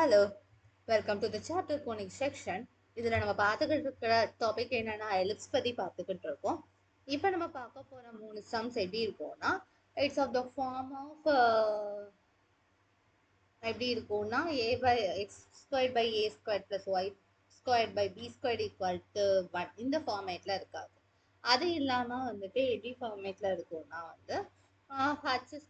Hello, welcome to the chapter coding section. இதில் நம்ம பார்த்துக்கிட்டு இருக்கிற டாபிக் என்னன்னா எலிப்ஸ் பற்றி பார்த்துக்கிட்டு இருக்கோம். இப்போ நம்ம பார்க்க போகிற 3 சம்ஸ் எப்படி இருக்கும்னா it's of the form of எப்படி இருக்கும்னா a by x squared by a squared plus y squared by b squared equal to 1 இந்த ஃபார்மேட்டில் இருக்காது. அது இல்லாமல் வந்துட்டு எப்படி ஃபார்மேட்டில் இருக்கும்னா வந்து h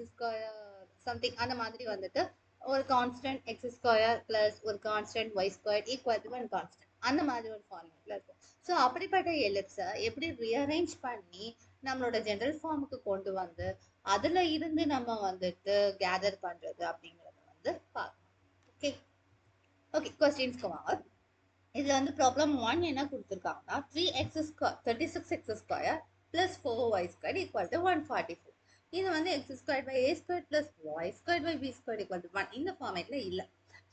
ஸ்கொயர் சம்திங் அந்த மாதிரி வந்துட்டு ஒரு கான்ஸ்டன்ட் எக்ஸ் ஸ்கொயர் பிளஸ் ஒரு constant y square equal to one constant அந்த மாதிரி ஒரு ஃபார்மேட்ல இருக்கும். ஸோ அப்படிப்பட்ட எலிப்ஸை எப்படி ரீஅரேஞ்ச் பண்ணி நம்மளோட ஜென்ரல் ஃபார்முக்கு கொண்டு வந்து அதுல இருந்து நம்ம வந்துட்டு கேதர் பண்றது அப்படிங்கறத வந்து பார்க்கணும். ஓகே ஓகே கொஸ்டின்ஸ்க்கு வாங்க. இதுல வந்து ப்ராப்ளம் 1 என்ன கொடுத்துருக்காங்கன்னா 36x square plus 4y square equal to 144. இது வந்து x square by a square plus y square by b square equal to 1 இந்த ஃபார்மேட்ல இல்ல.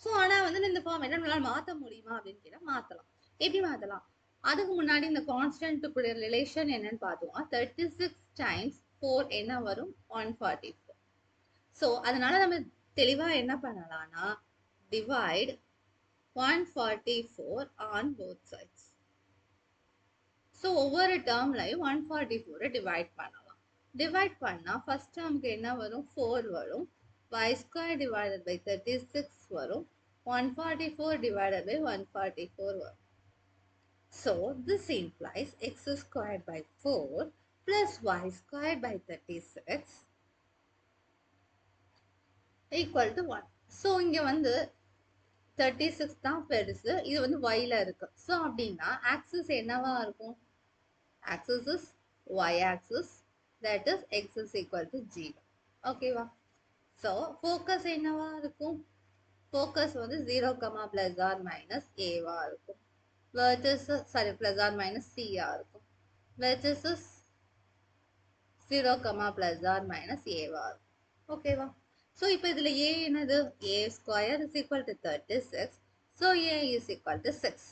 ஸோ ஆனா வந்து இந்த ஃபார்மேட்ல நம்மளால மாற்ற முடியுமா அப்படின்னு கேட்டா மாற்றலாம். எப்படி மாற்றலாம்? அதுக்கு முன்னாடி இந்த கான்ஸ்டன்ட் ரிலேஷன் என்னன்னு பார்த்தோம். 36 டைம்ஸ் 4 என்ன வரும்? 144. ஸோ அதனால நம்ம தெளிவா என்ன பண்ணலாம்னா divide 144 on both sides. So ஒவ்வொரு டேர்ம்லையும் 144 டிவைட் பண்ணலாம். டிவைட் பண்ணா ஃபர்ஸ்ட் டேர்முக்கு என்ன வரும்? 4 வரும். y ஸ்கொயர் டிவைடட் பை 36 வரும். 144 divided by 144 வரும். So this implies x squared by 4 plus y squared by 36 equal to 1. So இங்க வந்து 36 தான் பெருசு, இது வந்து yல இருக்கு. ஸோ அப்படின்னா ஆக்சிஸ் என்னவா இருக்கும்? Axis is y axis, that is x is equal to 0. ஓகேவா? ஸோ ஃபோக்கஸ் என்னவா இருக்கும்? ஃபோக்கஸ் வந்து 0, plus or minus a-வா இருக்கும். Vertices sorry plus or minus c-ஆ இருக்கும். Vertices is 0, plus or minus a-வா இருக்கும். ஓகேவா? So இப்போ இதுல a என்னது? a square is equal to 36. So a is equal to 6.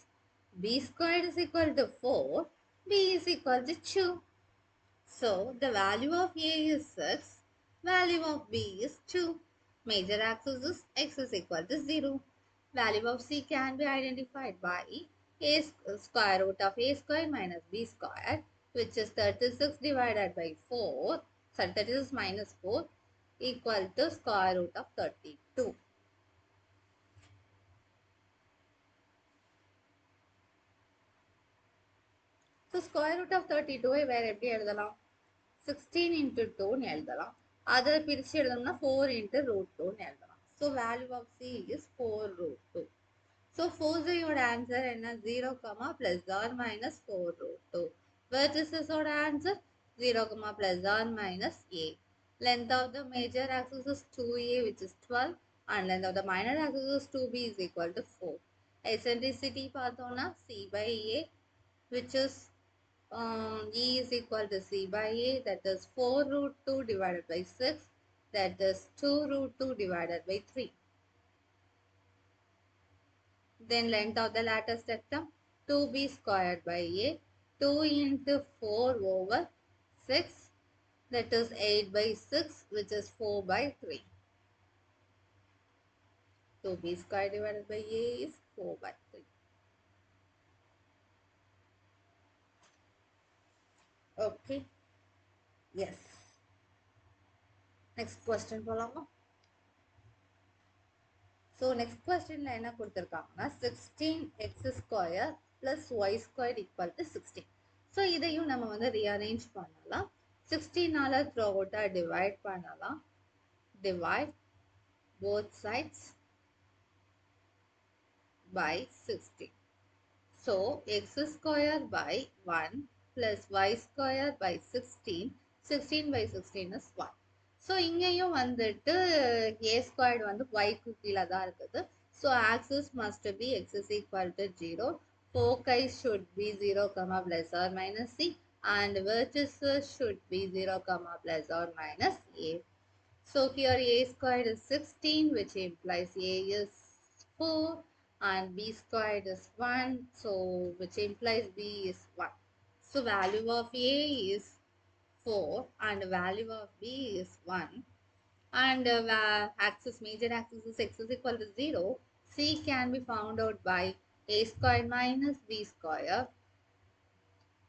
b squared is equal to 4. b is equal to 2. So the value of a is 6. Value of b is 2. Major axis is x is equal to 0. Value of c can be identified by a square root of a square minus b square, which is 36 divided by 4. Sorry, 36 minus 4 equal to square root of 32. So square root of 32 வேற எப்படி எழுதலாம்? 16 into 2 ன்னு எழுதலாம். அதை பிரிச்சு எழுதணும்னா 4 into root 2 ன்னு எழுதலாம். So value of c is 4 root 2. So 4 ஓட ஆன்சர் என்ன? 0, plus or minus 4 root 2. Vertices ஓட answer 0, plus or minus a. Length of the major axis is 2a, which is 12, and length of the minor axis is 2b is equal to 4. Eccentricity பார்த்தோம்னா c by a, which is e is equal to c by a, that is 4 root 2 divided by 6, that is 2 root 2 divided by 3. Then length of the lattice rectum 2b squared by a, 2 into 4 over 6, that is 8 by 6, which is 4 by 3. 2b squared divided by a is 4 by 3. Okay. Yes. Next question போலாமா? So next questionல என்ன கொடுத்திருக்காங்கன்னா 16x square plus y square equal to 16. So இதையும் நம்ம வந்து rearrange பண்ணலாம். 16ஆல throughout divide பண்ணலாம். Divide both sides by 16. So x square by 1 plus y square by 16. 16 by 16 is 1. So இங்கேயும் வந்துட்டு a squared வந்து yக்கு கீழே தான் இருக்குது. So axis must be x is equal to 0. Foci should be 0, plus or minus c, and vertices should be 0, plus or minus a. So here a squared is 16, which implies a is 4, and b squared is 1, so which implies b is 1. So value of a is 4 and value of b is 1. and axis, major axis is x is equal to 0, C can be found out by a square minus b square.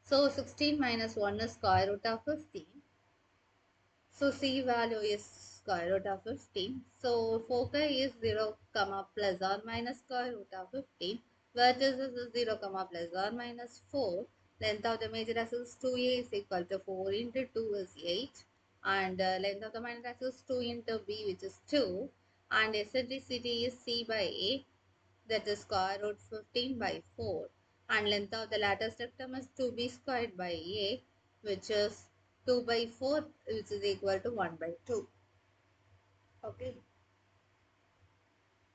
So 16 minus 1 is square root of 15. So C value is square root of 15. So foci is 0 comma plus or minus square root of 15. Vertices is 0 comma plus or minus 4. Length of the major axis 2a is equal to 4 into 2 is 8. And length of the minor axis 2 into b, which is 2. And eccentricity is C by a, that is square root 15 by 4. And length of the lattice rectum is 2b squared by a, which is 2 by 4, which is equal to 1 by 2. Okay.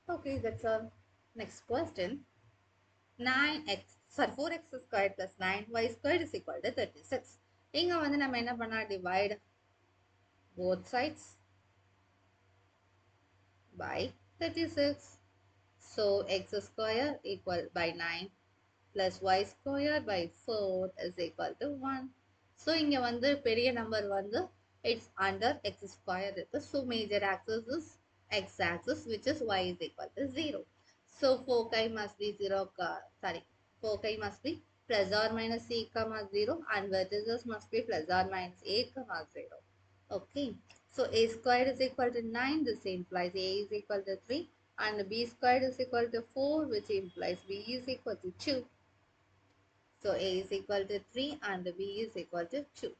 Okay, that's all. Next question. 4x squared plus 9y squared is equal to 36. இங்க வந்து நம்ம என்ன பண்ணா divide both sides by 36. So x square equal by 9 plus y square by 4 is equal to 1. So இங்க வந்து பெரிய number வந்து it's under x square இருக்கு. So major axis is x axis, which is y is equal to 0. So foci must be 0, foci must be plus or minus c comma 0 and vertices must be plus or minus a comma 0. Okay. So a squared is equal to 9. This implies a is equal to 3 and b squared is equal to 4, which implies b is equal to 2. So a is equal to 3 and b is equal to 2.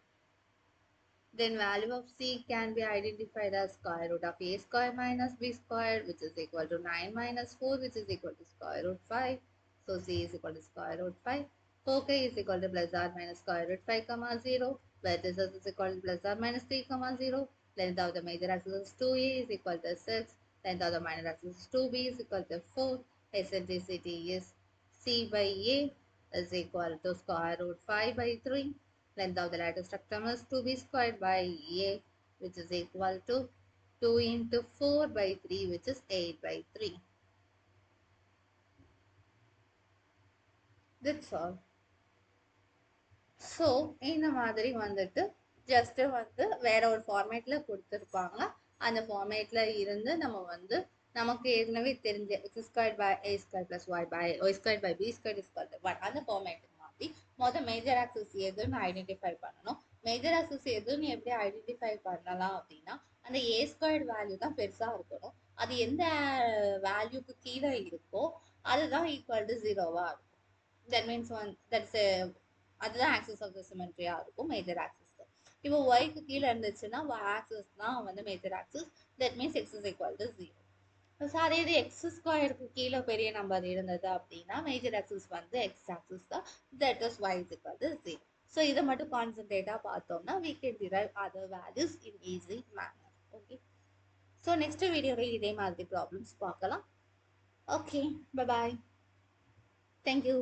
Then value of c can be identified as square root of a square minus b square, which is equal to 9 minus 4, which is equal to square root 5. So c is equal to square root 5. Foci is equal to plus or minus square root 5 comma 0. Vertices is equal to plus or minus 3 comma 0. Length of the major axis is 2a is equal to 6. Length of the minor axis is 2b is equal to 4. Eccentricity is c by a is equal to square root 5 by 3. Length of the lattice rectum is 2b squared by a, which is equal to 2 into 4 by 3, which is 8 by 3. That's all. So இந்த மாதிரி வந்துட்டு just வந்து வேற ஒரு ஃபார்மேட்டில் கொடுத்துருப்பாங்க. அந்த ஃபார்மேட்டில் இருந்து நம்ம வந்து நமக்கு ஏற்கனவே தெரிஞ்ச x square by a square plus y square by b square square one அந்த ஃபார்மேட்டுக்கு மாற்றி மொதல் மேஜர் ஆக்சஸ் எதுன்னு ஐடென்டிஃபை பண்ணணும். மேஜர் ஆக்சஸ் எதுன்னு எப்படி ஐடென்டிஃபை பண்ணலாம் அப்படின்னா, அந்த ஏ ஸ்கொயர்டு வேல்யூ தான் பெருசாக இருக்கணும். அது எந்த வேல்யூக்கு கீழே இருக்கோ அதுதான் ஈக்குவல் டு 0வா இருக்கும். தட் மீன்ஸ் தட்ஸ் அதுதான் ஆக்சிஸ் ஆஃப் த சிமெட்ரியா இருக்கும் மேஜர் ஆக்சிஸ். இப்போ ஒய்க்கு கீழே இருந்துச்சுன்னா ஆக்சிஸ் தான் வந்து major axis. That means x is equal to 0. Sorry, இது எக்ஸ் ஸ்கொயருக்கு கீழே பெரிய நம்பர் இருந்தது அப்படின்னா மேஜர் ஆக்சிஸ் வந்து எக்ஸ் ஆக்சிஸ் தான். That is y is equal to 0. So இதை மட்டும் கான்சென்ட்ரேட்டாக பார்த்தோம்னா we can derive other values in easy manner. Okay. So next வீடியோவில் இதே மாதிரி ப்ராப்ளம்ஸ் பார்க்கலாம். Okay, bye bye. தேங்க்யூ.